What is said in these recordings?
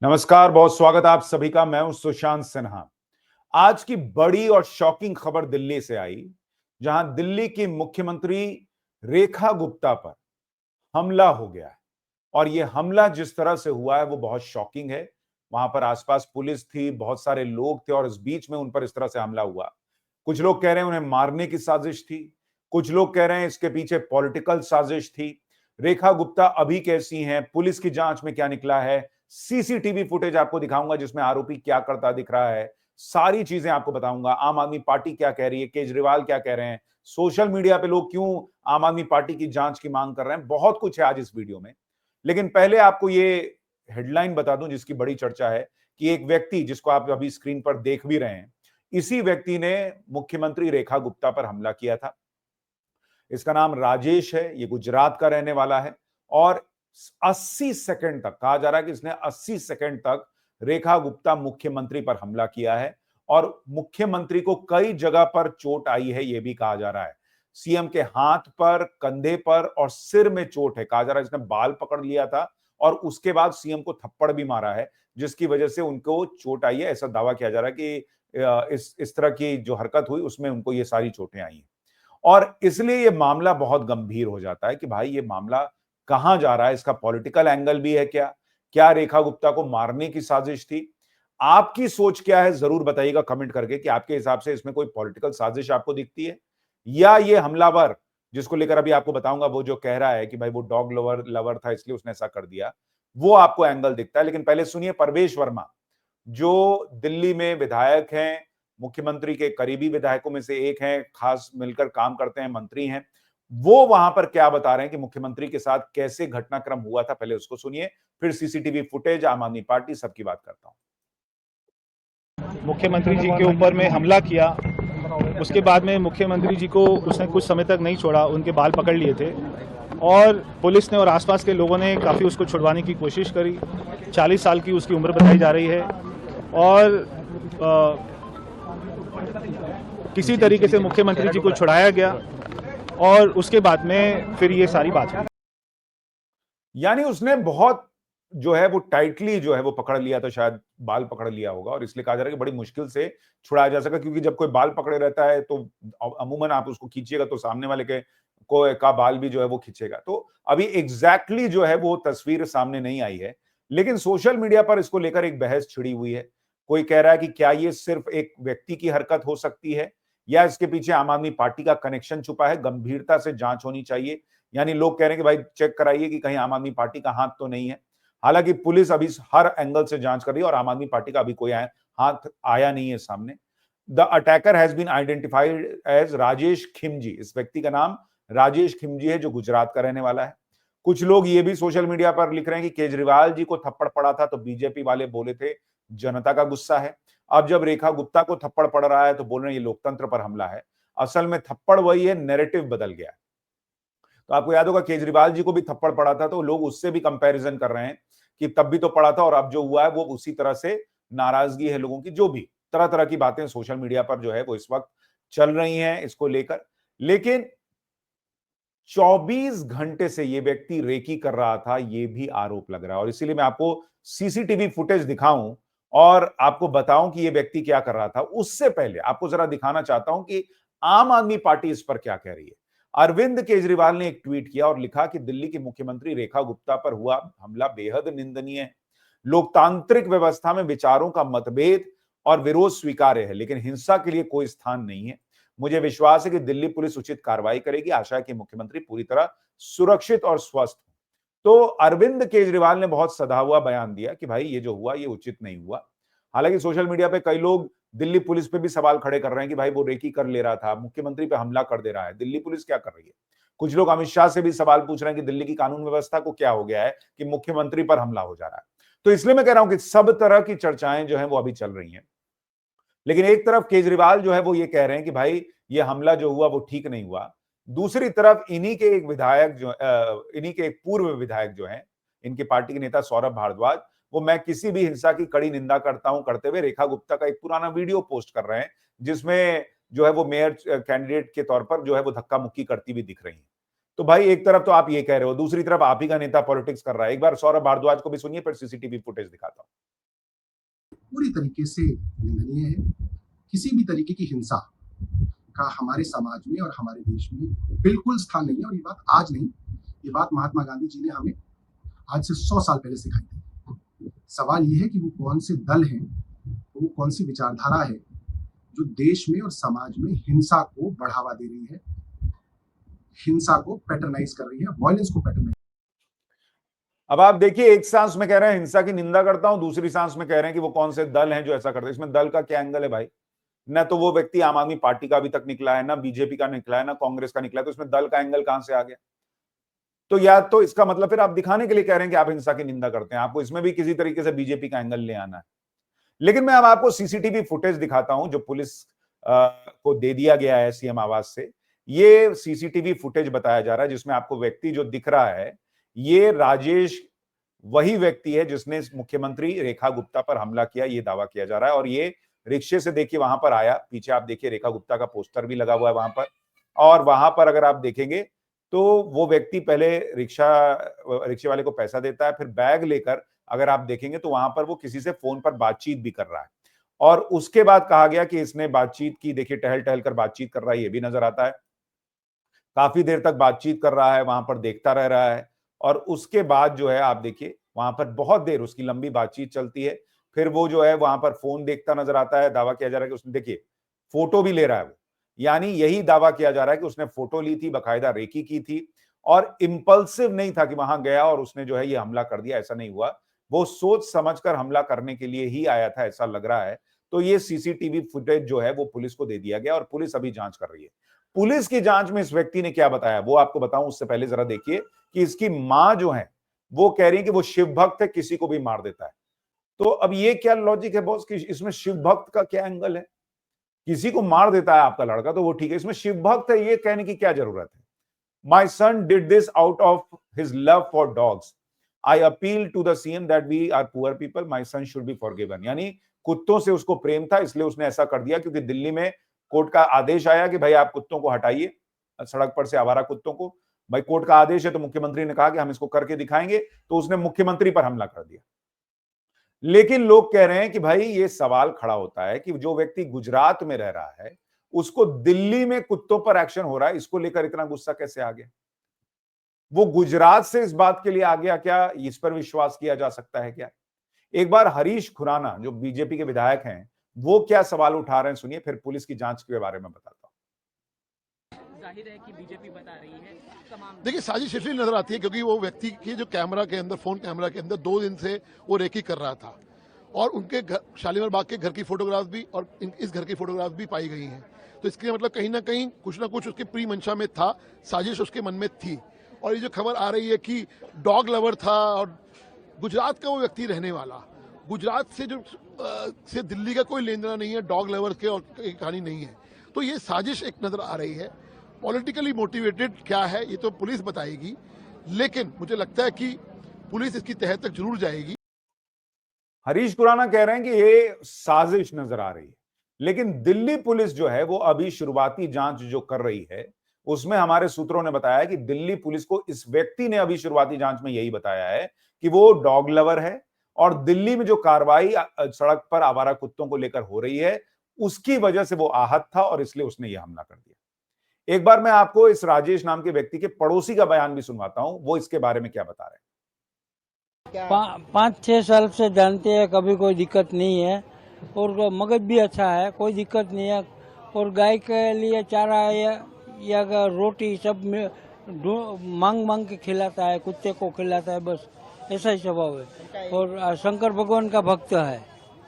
नमस्कार, बहुत स्वागत है आप सभी का। मैं हूं सुशांत सिन्हा। आज की बड़ी और शॉकिंग खबर दिल्ली से आई, जहां दिल्ली की मुख्यमंत्री रेखा गुप्ता पर हमला हो गया है। और यह हमला जिस तरह से हुआ है वो बहुत शॉकिंग है। वहां पर आसपास पुलिस थी, बहुत सारे लोग थे और इस बीच में उन पर इस तरह से हमला हुआ। कुछ लोग कह रहे हैं उन्हें मारने की साजिश थी, कुछ लोग कह रहे हैं इसके पीछे पॉलिटिकल साजिश थी। रेखा गुप्ता अभी कैसी हैं, पुलिस की जांच में क्या निकला है, सीसीटीवी फुटेज आपको दिखाऊंगा जिसमें आरोपी क्या करता दिख रहा है, सारी चीजें आपको बताऊंगा। आम आदमी पार्टी क्या कह रही है, केजरीवाल क्या कह रहे हैं, सोशल मीडिया पे लोग क्यों आम आदमी पार्टी की जांच की मांग कर रहे हैं, बहुत कुछ है आज इस वीडियो में। लेकिन पहले आपको ये हेडलाइन बता दूं जिसकी बड़ी चर्चा है कि एक व्यक्ति जिसको आप अभी स्क्रीन पर देख भी रहे हैं, इसी व्यक्ति ने मुख्यमंत्री रेखा गुप्ता पर हमला किया था। इसका नाम राजेश है, ये गुजरात का रहने वाला है और 80 सेकंड तक कहा जा रहा है कि इसने 80 सेकंड तक रेखा गुप्ता मुख्यमंत्री पर हमला किया है और मुख्यमंत्री को कई जगह पर चोट आई है, यह भी कहा जा रहा है। सीएम के हाथ पर, कंधे पर और सिर में चोट है। कहा जा रहा है इसने बाल पकड़ लिया था और उसके बाद सीएम को थप्पड़ भी मारा है, जिसकी वजह से उनको चोट आई है। ऐसा दावा किया जा रहा है कि इस तरह की जो हरकत हुई उसमें उनको ये सारी चोटें आई हैं। और इसलिए ये मामला बहुत गंभीर हो जाता है कि भाई ये मामला कहां जा रहा है, इसका पॉलिटिकल एंगल भी है क्या? क्या रेखा गुप्ता को मारने की साजिश थी? आपकी सोच क्या है जरूर बताइएगा कमेंट करके कि आपके हिसाब से इसमें कोई पॉलिटिकल साजिश आपको दिखती है या ये हमलावर जिसको लेकर अभी आपको बताऊंगा, वो जो कह रहा है कि भाई वो डॉग लवर लवर था इसलिए उसने ऐसा कर दिया, वो आपको एंगल दिखता है। लेकिन पहले सुनिए परवेश वर्मा, जो दिल्ली में विधायक हैं, मुख्यमंत्री के करीबी विधायकों में से एक हैं, खास मिलकर काम करते हैं, मंत्री हैं। वो वहां पर क्या बता रहे हैं कि मुख्यमंत्री के साथ कैसे घटनाक्रम हुआ था, पहले उसको सुनिए, फिर सीसीटीवी फुटेज, आम आदमी पार्टी, सबकी बात करता हूं। मुख्यमंत्री जी के ऊपर में हमला किया, उसके बाद में मुख्यमंत्री जी को उसने कुछ समय तक नहीं छोड़ा, उनके बाल पकड़ लिए थे और पुलिस ने और आसपास के लोगों ने काफ़ी उसको छुड़वाने की कोशिश करी। 40 साल की उसकी उम्र बताई जा रही है और किसी तरीके से मुख्यमंत्री जी को छुड़ाया गया और उसके बाद में फिर ये सारी बात हुई। यानी उसने बहुत जो है वो टाइटली जो है वो पकड़ लिया था, शायद बाल पकड़ लिया होगा और इसलिए कहा जा रहा है कि बड़ी मुश्किल से छुड़ाया जा सका, क्योंकि जब कोई बाल पकड़े रहता है तो अमूमन आप उसको खींचिएगा तो सामने वाले के का बाल भी जो है वो खींचेगा। तो अभी एग्जैक्टली जो है वो तस्वीर सामने नहीं आई है, लेकिन सोशल मीडिया पर इसको लेकर एक बहस छिड़ी हुई है। कोई कह रहा है कि क्या ये सिर्फ एक व्यक्ति की हरकत हो सकती है या इसके पीछे आम आदमी पार्टी का कनेक्शन छुपा है, गंभीरता से जांच होनी चाहिए। यानी लोग कह रहे हैं कि भाई चेक कराइए कि कहीं आम आदमी पार्टी का हाथ तो नहीं है। हालांकि पुलिस अभी हर एंगल से जांच कर रही है और आम आदमी पार्टी का अभी कोई हाथ आया नहीं है सामने। The attacker has been identified as Rajesh Khimji. इस व्यक्ति का नाम राजेश खिमजी है, जो गुजरात का रहने वाला है। कुछ लोग ये भी सोशल मीडिया पर लिख रहे हैं कि केजरीवाल जी को थप्पड़ पड़ा था तो बीजेपी वाले बोले थे जनता का गुस्सा है। अब जब रेखा गुप्ता को थप्पड़ पड़ रहा है तो बोल रहे हैं ये लोकतंत्र पर हमला है। असल में थप्पड़ वही है, नैरेटिव बदल गया है। तो आपको याद होगा केजरीवाल जी को भी थप्पड़ पड़ा था तो लोग उससे भी कंपैरिजन कर रहे हैं कि तब भी तो पड़ा था और अब जो हुआ है वो उसी तरह से नाराजगी है लोगों की। जो भी तरह तरह की बातें सोशल मीडिया पर जो है वो इस वक्त चल रही हैं इसको लेकर। लेकिन 24 घंटे से ये व्यक्ति रेकी कर रहा था, ये भी आरोप लग रहा है और इसीलिए मैं आपको सीसीटीवी फुटेज दिखाऊं और आपको बताऊं कि ये व्यक्ति क्या कर रहा था। उससे पहले आपको जरा दिखाना चाहता हूं कि आम आदमी पार्टी इस पर क्या कह रही है। अरविंद केजरीवाल ने एक ट्वीट किया और लिखा कि दिल्ली की मुख्यमंत्री रेखा गुप्ता पर हुआ हमला बेहद निंदनीय है। लोकतांत्रिक व्यवस्था में विचारों का मतभेद और विरोध स्वीकार्य है, लेकिन हिंसा के लिए कोई स्थान नहीं है। मुझे विश्वास है कि दिल्ली पुलिस उचित कार्रवाई करेगी। आशा है कि मुख्यमंत्री पूरी तरह सुरक्षित और स्वस्थ हो। तो अरविंद केजरीवाल ने बहुत सधा हुआ बयान दिया कि भाई ये जो हुआ ये उचित नहीं हुआ। हालांकि सोशल मीडिया पे कई लोग दिल्ली पुलिस पे भी सवाल खड़े कर रहे हैं कि भाई वो रेकी कर ले रहा था, मुख्यमंत्री पे हमला कर दे रहा है, दिल्ली पुलिस क्या कर रही है। कुछ लोग अमित शाह से भी सवाल पूछ रहे हैं कि दिल्ली की कानून व्यवस्था को क्या हो गया है कि मुख्यमंत्री पर हमला हो जा रहा है। तो इसलिए मैं कह रहा हूं कि सब तरह की चर्चाएं जो है वो अभी चल रही हैं। लेकिन एक तरफ केजरीवाल जो है वो ये कह रहे हैं कि भाई ये हमला जो हुआ वो ठीक नहीं हुआ। दूसरी तरफ इन्हीं के एक विधायक जो इन्हीं के एक पूर्व विधायक जो हैं, इनकी पार्टी के नेता सौरभ भारद्वाज, वो मैं किसी भी हिंसा की कड़ी निंदा करता हूं करते हुए रेखा गुप्ता का एक पुराना वीडियो पोस्ट कर रहे हैं, जिसमें जो है वो मेयर कैंडिडेट के तौर पर जो है वो धक्का मुक्की करती हुई दिख रही है। तो भाई एक तरफ तो आप ये कह रहे हो, दूसरी तरफ आप ही का नेता पॉलिटिक्स कर रहा है। एक बार सौरभ भारद्वाज को भी सुनिए, फिर सीसीटीवी फुटेज दिखाता हूं। पूरी तरीके से निंदनीय है। किसी भी तरीके की हिंसा का हमारे समाज में और हमारे देश में बिल्कुल स्थान नहीं है। और ये बात आज नहीं, ये बात महात्मा गांधी जी ने हमें आज से 100 साल पहले सिखाई थी। सवाल ये है कि वो कौन से दल हैं, वो कौन सी विचारधारा है जो देश में और समाज में हिंसा को बढ़ावा दे रही है, हिंसा को पैटर्नाइज कर रही है, वायलेंस को पैटर्नाइज। अब आप देखिए, एक सांस में कह रहे हैं हिंसा की निंदा करता हूं, दूसरी सांस में कह रहे हैं कि वो कौन से दल हैं जो ऐसा करते हैं। इसमें दल का क्या एंगल है भाई? न तो वो व्यक्ति आम आदमी पार्टी का अभी तक निकला है, ना बीजेपी का निकला है, ना कांग्रेस का निकला है, तो इसमें दल का एंगल कहां से आ गया? तो या तो इसका मतलब फिर आप दिखाने के लिए कह रहे हैं कि आप हिंसा की निंदा करते हैं, आपको इसमें भी किसी तरीके से बीजेपी का एंगल ले आना है। लेकिन मैं अब आपको सीसीटीवी फुटेज दिखाता हूं जो पुलिस को दे दिया गया है सीएम आवास से। ये सीसीटीवी फुटेज बताया जा रहा है जिसमें आपको व्यक्ति जो दिख रहा है, ये राजेश वही व्यक्ति है जिसने मुख्यमंत्री रेखा गुप्ता पर हमला किया, ये दावा किया जा रहा है। और ये रिक्शे से देखिए वहां पर आया, पीछे आप देखिए रेखा गुप्ता का पोस्टर भी लगा हुआ है वहां पर। और वहां पर अगर आप देखेंगे तो वो व्यक्ति पहले रिक्शे वाले को पैसा देता है, फिर बैग लेकर अगर आप देखेंगे तो वहां पर वो किसी से फोन पर बातचीत भी कर रहा है। और उसके बाद कहा गया कि इसने बातचीत की, देखिए टहल टहल कर बातचीत कर रहा है, ये भी नजर आता है। काफी देर तक बातचीत कर रहा है, वहां पर देखता रह रहा है। और उसके बाद जो है आप देखिए वहां पर बहुत देर उसकी लंबी बातचीत चलती है। फिर वो जो है वहां पर फोन देखता नजर आता है। दावा किया जा रहा है कि उसने, देखिए फोटो भी ले रहा है वो, यानी यही दावा किया जा रहा है कि उसने फोटो ली थी, बकायदा रेकी की थी और इंपल्सिव नहीं था कि वहां गया और उसने जो है ये हमला कर दिया, ऐसा नहीं हुआ। वो सोच समझकर हमला करने के लिए ही आया था, ऐसा लग रहा है। तो ये सीसीटीवी फुटेज जो है वो पुलिस को दे दिया गया और पुलिस अभी जांच कर रही है। पुलिस की जांच में इस व्यक्ति ने क्या बताया वो आपको बताऊं, उससे पहले जरा देखिए कि इसकी मां जो है वो कह रही है कि वो शिव भक्त है, किसी को भी मार देता है। तो अब ये क्या लॉजिक है बॉस कि इसमें शिव भक्त का क्या एंगल है? किसी को मार देता है आपका लड़का तो वो ठीक है, इसमें शिव भक्त है ये कहने की क्या जरूरत है? My son did this out of his love for dogs. I appeal to the CM that we are poor people, my son should be forgiven. यानी कुत्तों से उसको प्रेम था इसलिए उसने ऐसा कर दिया, क्योंकि दिल्ली में कोर्ट का आदेश आया कि भाई आप कुत्तों को हटाइए सड़क पर से, आवारा कुत्तों को। भाई कोर्ट का आदेश है तो मुख्यमंत्री ने कहा कि हम इसको करके दिखाएंगे, तो उसने मुख्यमंत्री पर हमला कर दिया। लेकिन लोग कह रहे हैं कि भाई ये सवाल खड़ा होता है कि जो व्यक्ति गुजरात में रह रहा है उसको दिल्ली में कुत्तों पर एक्शन हो रहा है, इसको लेकर इतना गुस्सा कैसे आ गया? वो गुजरात से इस बात के लिए आ गया क्या? इस पर विश्वास किया जा सकता है क्या? एक बार हरीश खुराना जो बीजेपी के विधायक हैं वो क्या सवाल उठा रहे हैं सुनिए, फिर पुलिस की जांच के बारे में बताता हूं। जाहिर है कि बीजेपी बता रही है तमाम। देखिए साजिश इसलिए नजर आती है क्योंकि वो व्यक्ति की जो कैमरा के अंदर, फोन कैमरा के अंदर 2 दिन से वो रेकी कर रहा था और उनके घर, शालीमार बाग के घर की फोटोग्राफ भी और इस घर की फोटोग्राफ भी पाई गई हैं। तो इसके मतलब कहीं ना कहीं कुछ ना कुछ उसकी प्री मंशा में था, साजिश उसके मन में थी। और ये जो खबर आ रही है कि डॉग लवर था और गुजरात का वो व्यक्ति रहने वाला, गुजरात से जो से दिल्ली का कोई लेन देना नहीं है, डॉग लवर के और कहानी नहीं है। तो ये साजिश एक नजर आ रही है। पॉलिटिकली मोटिवेटेड क्या है ये तो पुलिस बताएगी, लेकिन मुझे लगता है कि पुलिस इसकी तह तक जरूर जाएगी। हरीश खुराना कह रहे हैं कि ये साजिश नजर आ रही है, लेकिन दिल्ली पुलिस जो है वो अभी शुरुआती जांच जो कर रही है उसमें हमारे सूत्रों ने बताया कि दिल्ली पुलिस को इस व्यक्ति ने अभी शुरुआती जांच में यही बताया है कि वो डॉग लवर है और दिल्ली में जो कार्रवाई सड़क पर आवारा कुत्तों को लेकर हो रही है उसकी वजह से वो आहत था और इसलिए उसने ये हमला कर दिया। एक बार मैं आपको इस राजेश नाम के व्यक्ति के पड़ोसी का बयान भी सुनवाता हूं, वो इसके बारे में क्या बता रहे हैं। 5-6 साल से जानते हैं, कभी कोई दिक्कत नहीं है और मगज भी अच्छा है, कोई दिक्कत नहीं है। और गाय के लिए चारा या रोटी सब में मांग मांग के खिलाता है, कुत्ते को खिलाता है, बस ऐसा ही स्वभाव है। और शंकर भगवान का भक्त है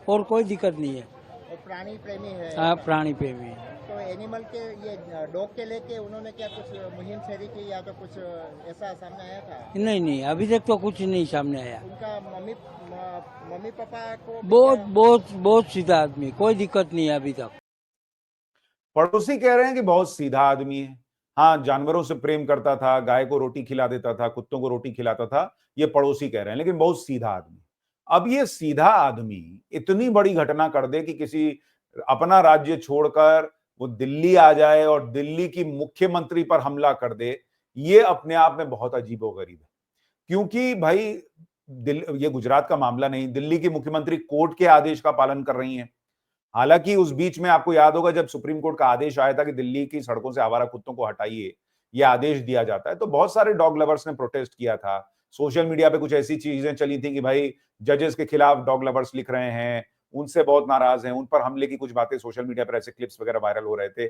और कोई दिक्कत नहीं है। और प्राणी प्रेमी है। हाँ, प्राणी प्रेमी है। तो एनिमल के ये डॉग के लेके उन्होंने क्या कुछ मुहिम छेड़ी की या तो कुछ ऐसा सामने आया था? नहीं, अभी तक तो कुछ नहीं सामने आया। उनका मम्मी पापा को बहुत सीधा आदमी, कोई दिक्कत नहीं है अभी तक। पड़ोसी कह रहे हैं कि बहुत सीधा आदमी है, हाँ जानवरों से प्रेम करता था, गाय को रोटी खिला देता था, कुत्तों को रोटी खिलाता था, ये पड़ोसी कह रहे हैं, लेकिन बहुत सीधा आदमी। अब ये सीधा आदमी इतनी बड़ी घटना कर दे कि किसी अपना राज्य छोड़कर वो दिल्ली आ जाए और दिल्ली की मुख्यमंत्री पर हमला कर दे, ये अपने आप में बहुत अजीबोगरीब है। क्योंकि भाई ये गुजरात का मामला नहीं, दिल्ली की मुख्यमंत्री कोर्ट के आदेश का पालन कर रही हैं। हालांकि उस बीच में आपको याद होगा जब सुप्रीम कोर्ट का आदेश आया था कि दिल्ली की सड़कों से आवारा कुत्तों को हटाइए, यह आदेश दिया जाता है, तो बहुत सारे डॉग लवर्स ने प्रोटेस्ट किया था। सोशल मीडिया पे कुछ ऐसी चीजें चली थी कि भाई जजेस के खिलाफ डॉग लवर्स लिख रहे हैं, उनसे बहुत नाराज हैं, उन पर हमले की कुछ बातें सोशल मीडिया पर ऐसे क्लिप्स वगैरह वायरल हो रहे थे,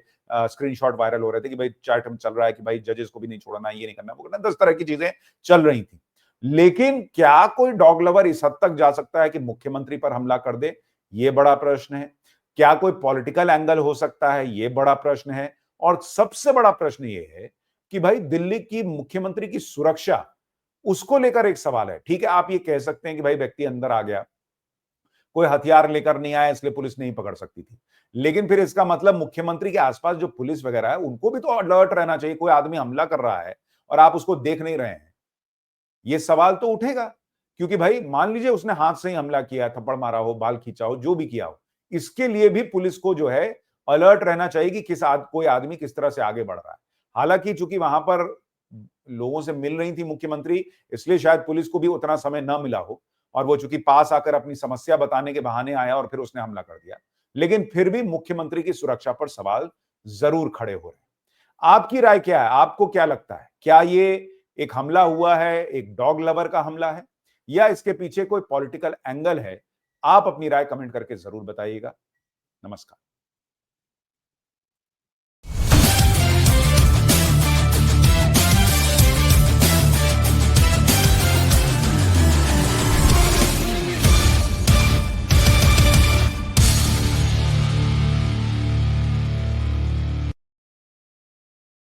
स्क्रीनशॉट वायरल हो रहे थे कि भाई चैट चल रहा है कि भाई जजेस को भी नहीं छोड़ना, ये नहीं करना, वो करना, 10 तरह की चीजें चल रही थी। लेकिन क्या कोई डॉग लवर इस हद तक जा सकता है कि मुख्यमंत्री पर हमला कर दे? ये बड़ा प्रश्न है। क्या कोई पॉलिटिकल एंगल हो सकता है? ये बड़ा प्रश्न है। और सबसे बड़ा प्रश्न ये है कि भाई दिल्ली की मुख्यमंत्री की सुरक्षा, उसको लेकर एक सवाल है। ठीक है, आप ये कह सकते हैं कि भाई व्यक्ति अंदर आ गया, कोई हथियार लेकर नहीं आया इसलिए पुलिस नहीं पकड़ सकती थी, लेकिन फिर इसका मतलब मुख्यमंत्री के आसपास जो पुलिस वगैरह है उनको भी तो अलर्ट रहना चाहिए। कोई आदमी हमला कर रहा है और आप उसको देख नहीं रहे हैं, ये सवाल तो उठेगा। क्योंकि भाई मान लीजिए उसने हाथ से ही हमला किया, थप्पड़ मारा हो, बाल खींचा हो, जो भी किया हो, इसके लिए भी पुलिस को जो है अलर्ट रहना चाहिए कि कोई आदमी किस तरह से आगे बढ़ रहा है। हालांकि चूंकि वहां पर लोगों से मिल रही थी मुख्यमंत्री, इसलिए शायद पुलिस को भी उतना समय न मिला हो, और वो चूंकि पास आकर अपनी समस्या बताने के बहाने आया और फिर उसने हमला कर दिया। लेकिन फिर भी मुख्यमंत्री की सुरक्षा पर सवाल जरूर खड़े हो रहे हैं। आपकी राय क्या है? आपको क्या लगता है? क्या ये एक हमला हुआ है, एक डॉग लवर का हमला है, या इसके पीछे कोई पॉलिटिकल एंगल है? आप अपनी राय कमेंट करके जरूर बताइएगा। नमस्कार।